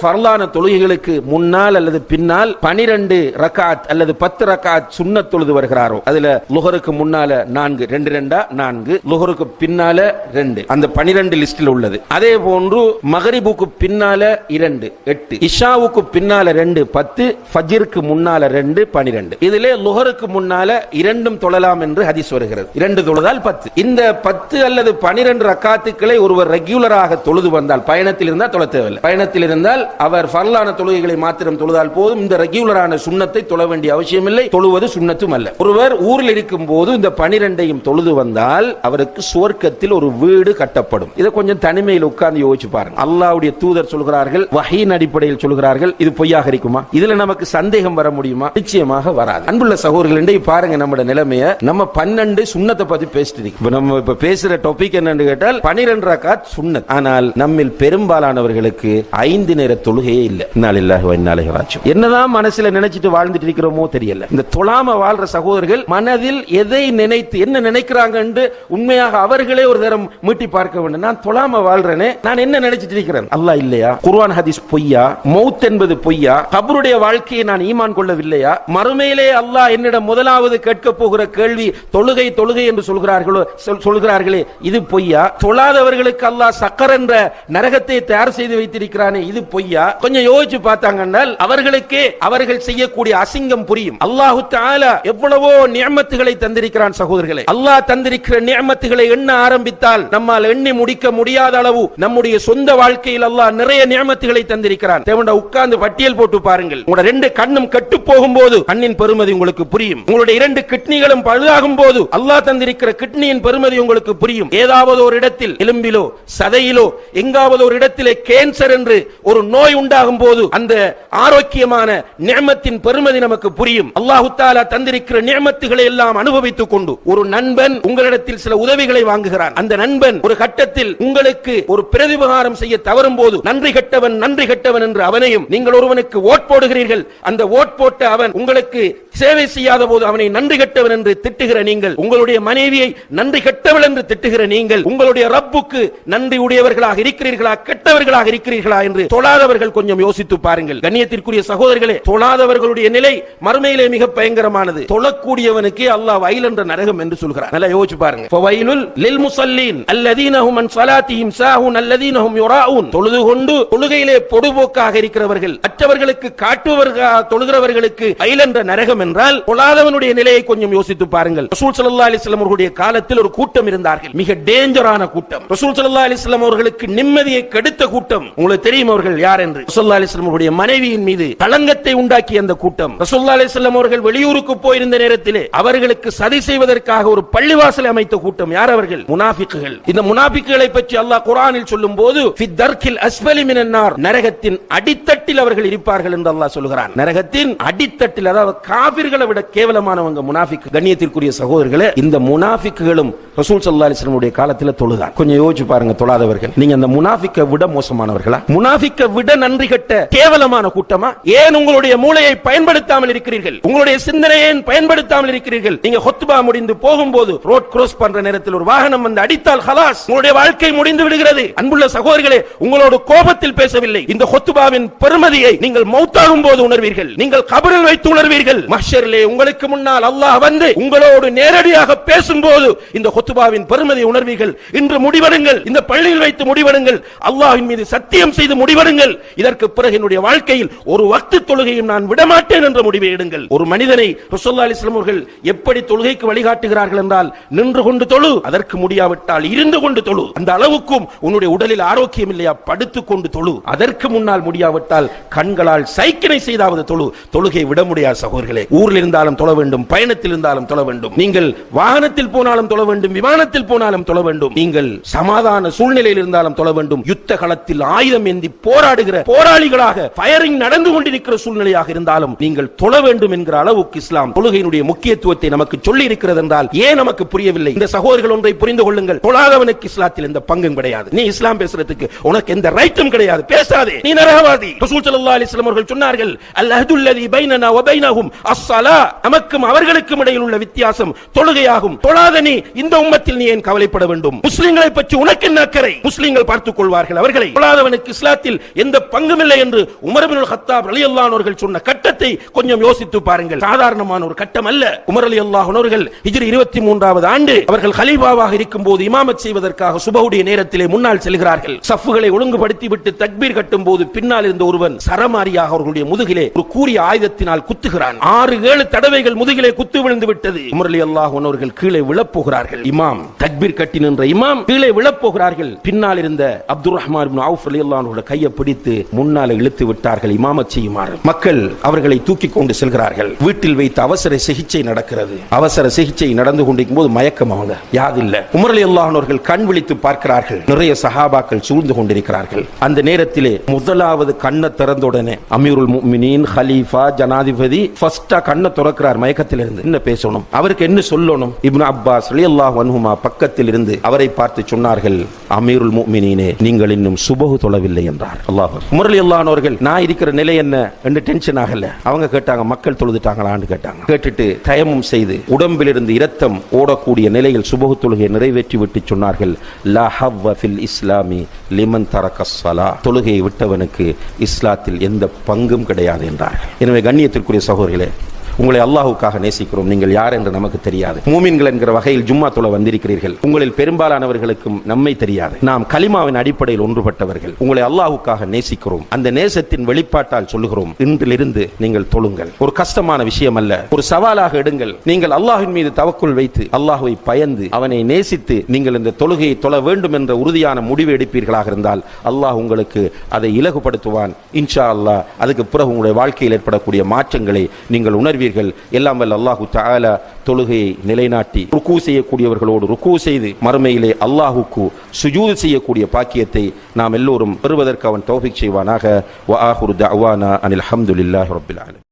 ஃபர்லான தொழுகைகளுக்கு முன்னால் அல்லது பின்னால் 12 ரக்காத் அல்லது 10 ரக்காத் சுன்னத் தொழுது வருகிறாரோ, அதுல லுஹருக்கு முன்னால 4, 2 2 4, லுஹருக்கு பின்னால 2, அந்த 12 லிஸ்டில் உள்ளது. அதே போன்று மகரிபுக்கு பின்னால 2 8, இஷாவுக்கு பின்னால 2 10, ஃபஜ்ருக்கு முன்னால 2 12. இதிலே லுஹருக்கு முன்னால 2 தொழலாம் என்று ஹதீஸ் வருகிறது. 2 தொழுதால் 10. இந்த 10 அல்லது 12 ரக்காத்துக்களை ஒருவர் ரெகுலராக தொழுது வந்தால், பயணத்தில் இருந்தால் தொழ தேவையில்லை. பயணத்தில் இருந்தால் அவர் ஃபர்லான தொழுகைகளை மாத்திரம் தொழுதால் போதும். இந்த ரெகுலரான சுன்னத்தை தொழ வேண்டிய அவசியம் இல்லை. தொழுவது சுன்னத்தும் அல்ல. ஒருவர் ஊரில் இருக்கும் போது இந்த 12ஐயும் தொழுது வந்தால் அவருக்கு சுவர்க்கத்தில் ஒரு வீடு கட்டப்படும். இதை கொஞ்சம் தனிமையில் உட்கார்ந்து யோசிச்சு பாருங்க. அல்லாஹ்வுடைய தூதர் சொல்கிறார்கள், வஹீன் அடிப்படையில் சொல்கிறார்கள். இது பொய்யாக இருக்குமா? இதுல நமக்கு சந்தேகம் வர முடியுமா? நிச்சயமாக வராது. அன்புள்ள சகோதரர்களே, பாருங்க நம்முடைய நிலைமையை. நம்ம 12 சுன்னத்தை பத்தி பேசிட்டு இருக்கோம். நம்ம இப்ப பேசுற டாபிக் என்னன்னு கேட்டால் 12 ரக்காத் சுன்னத். ஆனால் நம்மில் பெரும்பாலானவர்களுக்கு 5 நேர தொழுகையே இல்ல. இன்னாலில்லாஹி வ இன்னா இலைஹி ராஜிஊன். என்னதான் மனசுல நினைச்சிட்டு வாழ்ந்துட்டு இருக்கிறோமோ தெரியல. இந்த தொழாம வாழ்ற சகோதரர்கள் மனதில் எதை நினைத்து என்ன நினைக்கிறாங்க என்று உண்மையாக அவர்களே ஒரு தரம் மீட்டி பார்க்க வேண்டும். நான் தொழாம வாழ்றேனே, நான் என்ன நினைச்சிட்டு இருக்கிறேன்? அல்லாஹ் இல்லையா? குர்ஆன் ஹதீஸ் பொய்யா? மௌத் என்பது பொய்யா? கபருடைய வாழ்க்கையை நான் ஈமான் கொள்ளவில்லையா? மறுமையிலே அல்லாஹ் என்னிடம் முதலாவது கேட்க போகிற கேள்வி தொழுகை தொழுகை என்று சொல்கிறார்களே, இது பொய்யா? தொழாதவர்களுக்கு அல்லாஹ் சக்கர் என்ற நரகத்தை தயார் செய்து வைத்திருக்கிறானே, இது பொய்யா? கொஞ்சம் யோசிச்சு பார்த்தாங்கன்னா அவர்களுக்கே அவர்கள் செய்யக்கூடிய அசிங்கம் புரியும். அல்லாஹு தஆலா எவ்வளவோ நிஅமத்துகளை தந்திருக்கிறான் சகோதரர்களே. அல்லாஹ் தந்திருக்கிற நிஅமத்துகளை எண்ண ஆரம்பித்தால் நம்மால் எண்ணி முடிக்க முடியாத அளவு நம்முடைய சொந்த வாழ்க்கையில் அல்லாஹ் நிறைய நிஅமத்துகளை தந்திருக்கிறான். தேவண்டா உட்கார்ந்து பட்டியல் போட்டு பாருங்கள். உங்களுடைய 2 கண்ணும் கெட்டு போகும்போது கண்ணின் பெருமதி உங்களுக்கு புரியும். உங்களுடைய 2 கிட்னிகளும் பழுதாகும் போது அல்லாஹ் தந்திருக்கிற கிட்னியின் பெருமதி உங்களுக்கு புரியும். ஏதாவது ஒரு இடத்தில் எலும்பிலோ சதையிலோ எங்காவது ஒரு இடத்திலே கேன்சர் என்று ஒரு நோய் உண்டாகும் போது அந்த ஆரோக்கியமான நிஅமத்தின் பெருமதி நமக்கு புரியும். அல்லாஹ் தஆலா தந்திருக்கிற நிஅமத்துகளை எல்லாம் அனுபவித்துக் கொண்டு ஒரு நண்பன் உங்களிடத்தில் சில உதவிகளை வாங்குகிறான். அந்த நண்பன் ஒரு கட்டத்தில் உங்களுக்கு ஒரு பிரதிபகாரம் செய்ய தவறும் போது நன்றி கெட்டவன் நன்றி கெட்டவன் என்று அவனையும், நீங்கள் ஒருவனுக்கு ஓட் போடுகிறீர்கள், அந்த ஓட் போட்ட அவன் உங்களுக்கு சேவை செய்யாத போது அவனை நன்றி கெட்டவன் என்று திட்டுகிற நீங்கள், உங்களுடைய மனைவியை நன்றி கெட்டவள் என்று திட்டுகிற நீங்கள், உங்களுடைய ரப்புக்கு நன்றி உடையவர்களாக இருக்கிறீர்களா கெட்டவர்களாக இருக்கிறீர்களா என்று தொழாதவர்கள் கொஞ்சம் யோசித்து பாருங்கள். கண்ணியத்திற்குரிய சகோதரர்களே, தொழாதவர்களுடைய நிலை மறுமையிலே மிக பயங்கரமானது. தொழக்கூடியவனுக்கு அல்லாஹ் வயல் என்ற நரகம் என்று சொல்கிறார். நல்லா யோசிச்சு பாருங்க. ஃபவைலுல் லில் முஸல்லீன் அல்லதீன ஹும் அன் ஸலாத்திஹிம் சாஹூன் அல்லதீன ஹும் யுராஊன். தொழுது கொண்டு தொழுகையிலே பொடுபோக்காக இருக்கிறவர்கள், மற்றவர்களுக்கு காட்டுவவர்களாக தொழுகிறவர்களுக்கு வயல் என்ற நரகம் என்றால் தொழாதவனுடைய நிலையை கொஞ்சம் யோசித்து பாருங்கள். ரசூல் ஸல்லல்லாஹு அலைஹி வஸல்லம் அவர்களுடைய காலத்தில் ஒரு கூட்டம் இருந்தார்கள், மிக டேஞ்சரான கூட்டம். ரசூல் ஸல்லல்லாஹு அலைஹி வஸல்லம் அவர்களுக்கு நிம்மதியை கெடுத்த கூட்டம். உங்களுக்கு தெரியும் அவர்கள் யார் என்று? ரசூலுல்லாஹி அலைஹி வஸல்லம் அவருடைய மனைவியின் மீது களங்கத்தை உண்டாக்கிய அந்த கூட்டம். ரசூலுல்லாஹி அலைஹி வஸல்லம் அவர்கள் வெளியூருக்கு போயிருந்த நேரத்திலே அவர்களுக்கு சதி செய்வதற்காக ஒரு பள்ளிவாசலை அமைத்த கூட்டம். யார் அவர்கள்? முனாஃபிக்குகள். இந்த முனாஃபிக்குகளை பற்றி அல்லாஹ் குர்ஆனில் சொல்லும்போது ஃபி தர்கில் அஸ்ஃபலி மினன் நார், நரகத்தின் அடித்தட்டில் அவர்கள் இருப்பார்கள் என்று அல்லாஹ் சொல்கிறான். நரகத்தின் அடித்தட்டில், அதாவது காபிர்களை விட கேவலமானவங்க முனாஃபிக். கண்ணியத்திற்குரிய சகோதரர்களே, இந்த முனாஃபிக்குகளும் ரசூல் ஸல்லல்லாஹு அலைஹி வஸல்லம் உடைய காலத்தில் தொழுதான். கொஞ்சம் யோசிச்சு பாருங்க. தொழாதவர்கள் நீங்க அந்த முனாஃபிக்கை விட மோசமானவர்களா? முனாஃபிக்கை விட நன்றி கட்ட கேவலமான கூட்டமா? ஏன் உங்களுடைய மூளையை பயன்படுத்தாமல் இருக்கிறீர்கள்? உங்களுடைய சிந்தனையை பயன்படுத்தாமல் இருக்கிறீர்கள்? நீங்க ஹுத்பா முடிந்து போகும்போது ரோட் கிராஸ் பண்ற நேரத்தில் ஒரு வாகனம் வந்து அடித்தால் ஹலாஸ், உங்களுடைய வாழ்க்கை முடிந்து விடுகிறது. அன்புள்ள சகோதரர்களே, உங்களோட கோபத்தில் பேசவில்லை. இந்த ஹுத்பாவின் பெருமதியை நீங்கள் மௌத்தாகும் போது உணர்வீர்கள். நீங்கள் கபரில் வைத்து உணர்வீர்கள். மஹ்ஷரிலே உங்களுக்கு முன்னால் அல்லாஹ் வந்து உங்களோடு நேரடியாக பேசும்போது இந்த ஹுத்பாவின் பெருமதியை உணர்வீர்கள். இன்று முடிவெடுங்கள், இந்த பள்ளியில் வைத்து முடிவெடுங்கள், அல்லாஹ்வின் மீது சத்தியம் செய்து முடிவெடுங்கள். இதற்கு பிறகு என்னுடைய வாழ்க்கையில் ஒரு வக்து தொழுகையும் நான் விடமாட்டேன் என்ற முடிவை எடுங்கள். ஒரு மனிதனை ரசூலுல்லாஹி அலைஹி வஸல்லம் அவர்கள் எப்படி தொழுகைக்கு வழிகாட்டுகிறார்கள் என்றால், நின்று கொண்டு தொழு, அதற்கு முடியாவிட்டால் இருந்து கொண்டு தொழு. அந்த அளவுக்கும் உன்னுடைய உடலில் ஆரோக்கியம் இல்லையா, படுத்துக் கொண்டு தொழு. அதற்கு முன்னால் முடியாவிட்டால் கண்களால் சைக்கினை செய்தாவது தொழு. தொழுகை விட முடியாது சகோதரர்களே. ஊரில் இருந்தாலும் தொழ வேண்டும், பயணத்தில் இருந்தாலும் தொழ வேண்டும். நீங்கள் வாகனத்தில் போனாலும் தொழ வேண்டும், விமானத்தில் போனாலும் தொழ வேண்டும். நீங்கள் சமாதான சூழ்நிலையில் இருந்தாலும் தொழ வேண்டும். யுத்த களத்தில் ஆயுதம் ஏந்தி போராடுகிற போராளிகளாக ஃபயரிங் நடந்து கொண்டிருக்கிற சூழ்நிலையாக இருந்தாலும் நீங்கள் தொழ வேண்டும் என்கிற அளவுக்கு இஸ்லாம் தொழுகையினுடைய முக்கியத்துவத்தை நமக்கு சொல்லி இருக்கிறது என்றால் ஏன் நமக்கு புரியவில்லை? இந்த சகோதரர்கள் ஒன்றை புரிந்து கொள்ளுங்கள். தொழாதவனுக்கு இஸ்லாத்தில் எந்த பங்கும் கிடையாது. நீ இஸ்லாம் பேசுறதுக்கு உனக்கு எந்த ரைட்டும் கிடையாது. பேசாதே, நீ நரகவாதி. ரசூல் ஸல்லல்லாஹு அலைஹி வஸல்லம் அவர்கள் சொன்னார்கள், அல் அஹ்துல்லதி பைனனா வ பைனஹும் அஸ்ஸலா, நமக்கும் அவர்களுக்கும் இடையில் உள்ள வித்தியாசம் தொழுகையாகும். தொழாத நீ இந்த உம்மத்தில் நீ ஏன் கவலைப்பட வேண்டும்? முஸ்லிம்களை பற்றி உனக்கு என்ன அக்கறை? முஸ்லிம்கள் பார்த்துக் கொள்வார்கள் அவர்களை. தொழாதவனுக்கு இஸ்லாத்தில் எந்த பங்கும் இல்லை என்று உமர் இப்னுல் கத்தாப் ரலியல்லாஹு அன்ஹு அவர்கள் சொன்ன கட்டத்தை கொஞ்சம் யோசித்து பாருங்கள். சாதாரணமான ஒரு கட்டம் அல்ல. உமர் ரலியல்லாஹு அன்ஹு அவர்கள் ஹிஜ்ரி 23வது ஆண்டு அவர்கள் கலீஃபாவாக இருக்கும்போது இமாமத் செய்வதற்காக சுபஹுடைய நேரத்திலே முன்னால் செல்கிறார்கள். சஃப்புகளை ஒழுங்குபடுத்தி விட்டு தக்பீர் கட்டும் போது பின்னால் இருந்த ஒருவன் சரமாரியாக அவர்களுடைய முதுகிலே ஒரு கூரிய ஆயுதத்தினால் குத்துகிறான். 6-7 தடவைகள் முதுகிலே குத்து விழுந்து விட்டது. உமர் ரலியல்லாஹு அன்ஹு அவர்கள் கீழே விழப்போகிறார்கள். இமாம் தக்பீர் கட்டி நின்ற இமாம் கீழே விழப்போகிறார்கள். பின்னால் இருந்த அப்துர் ரஹ்மான் இப்னு அவுஃப் ரலியல்லாஹு அன்ஹு கையை பிடித்து முன்னாலே இழுத்து விட்டார்கள். இமாமத் செய்யுமாறு மக்கள் அவர்களை தூக்கி கொண்டு செல்கிறார்கள். வீட்டில் வைத்து அவசர சிகிச்சை நடக்கிறது. அவசர சிகிச்சை நடந்து கொண்டிருக்கும் போது மயக்கம், அவங்க யாதில்லை. உமர் ரலியல்லாஹு அன்ஹு அவர்கள் கண் விழித்து பார்க்கிறார்கள். நிறைய சஹாபாக்கள் சூழ்ந்து கொண்டிருக்கிறார்கள். அந்த நேரத்திலே முதலாவது கண்ணை திறந்த உடனே அமீருல் முஃமினீன், ஹலீஃபா, ஜனாதிபதி ஃபர்ஸ்டா கண்ணை திறக்கிறார் மயக்கத்தில் இருந்து. என்ன பேசணும், அவருக்கு என்ன சொல்லணும்? இப்னு அப்பாஸ் ரலியல்லாஹு அன்ஹுமா பக்கத்தில் இருந்து அவரை பார்த்து சொன்னார்கள், அமீருல் முஃமினீனே, நீங்கள் இன்னும் சுபஹு தொழவில்லை என்றார். அல்லாஹ். உமர் ரலியல்லாஹு அன்ஹு அவர்கள் நான் இருக்கிற நிலை என்ன என்று டென்ஷன் ஆகல. அவங்க கேட்டாங்க, மக்கள் தொழுதுட்டாங்களான்னு கேட்டாங்க. கேட்டுட்டு தயமும் செய்து உடம்பிலிருந்து இரத்தம் ஓடக்கூடிய நிலையில் சுபஹு தொழுகையை நிறைவேற்றி விட்டு சொன்னார்கள், லா ஹவ்வ ஃபில் இஸ்லாமி லிமன் தரக்கஸ் ஸலா, தொழுகையை விட்டவனுக்கு இஸ்லாத்தில் எந்த பங்கும் கிடையாது என்றார். எனவே கண்ணியத்திற்குரிய சகோதரர்களே, உங்களை அல்லாஹ்வுக்காக நேசிக்கிறோம். நீங்கள் யார் என்று நமக்கு தெரியாது. மூமின்கள் என்கிற வகையில் ஜும்மா தொழ வந்திருக்கிறீர்கள். உங்களில் பெரும்பாலானவர்களுக்கும் நம்மை தெரியாது. நாம் கலிமாவின் அடிப்படையில் ஒன்றுபட்டவர்கள். உங்களை அல்லாஹ்வுக்காக நேசிக்கிறோம். அந்த நேசத்தின் வெளிப்பாட்டால் சொல்லுகிறோம், இன்றிலிருந்து நீங்கள் தொழுங்கள். ஒரு கஷ்டமான விஷயம் அல்ல, ஒரு சவாலாக எடுங்கள். நீங்கள் அல்லாஹ்வின் மீது தவக்குல் வைத்து அல்லாஹ்வை பயந்து அவனை நேசித்து நீங்கள் இந்த தொழுகையை தொழ வேண்டும் என்ற உறுதியான முடிவு எடுப்பீர்களாக இருந்தால் அல்லாஹ் உங்களுக்கு அதை இலகுபடுத்துவான் இன்ஷா அல்லாஹ். அதுக்கு பிறகு உங்களுடைய வாழ்க்கையில் ஏற்படக்கூடிய மாற்றங்களை நீங்கள் உணர்வீர்கள். எல்லாம் வல்ல அல்லாஹு தஆலா தொழுகையை நிலைநாட்டி ருக்கூ செய்யக்கூடியவர்களோடு ருக்கூ செய்து மறுமையிலே அல்லாஹுக்கு சுஜூத் செய்யக்கூடிய பாக்கியத்தை நாம் எல்லோரும் பெறுவதற்கு அவன் தௌஃபீக் செய்வானாக. வ ஆகிரு தஅவானா அனில் ஹம்துலில்லாஹி ரப்பில் ஆலமீன்.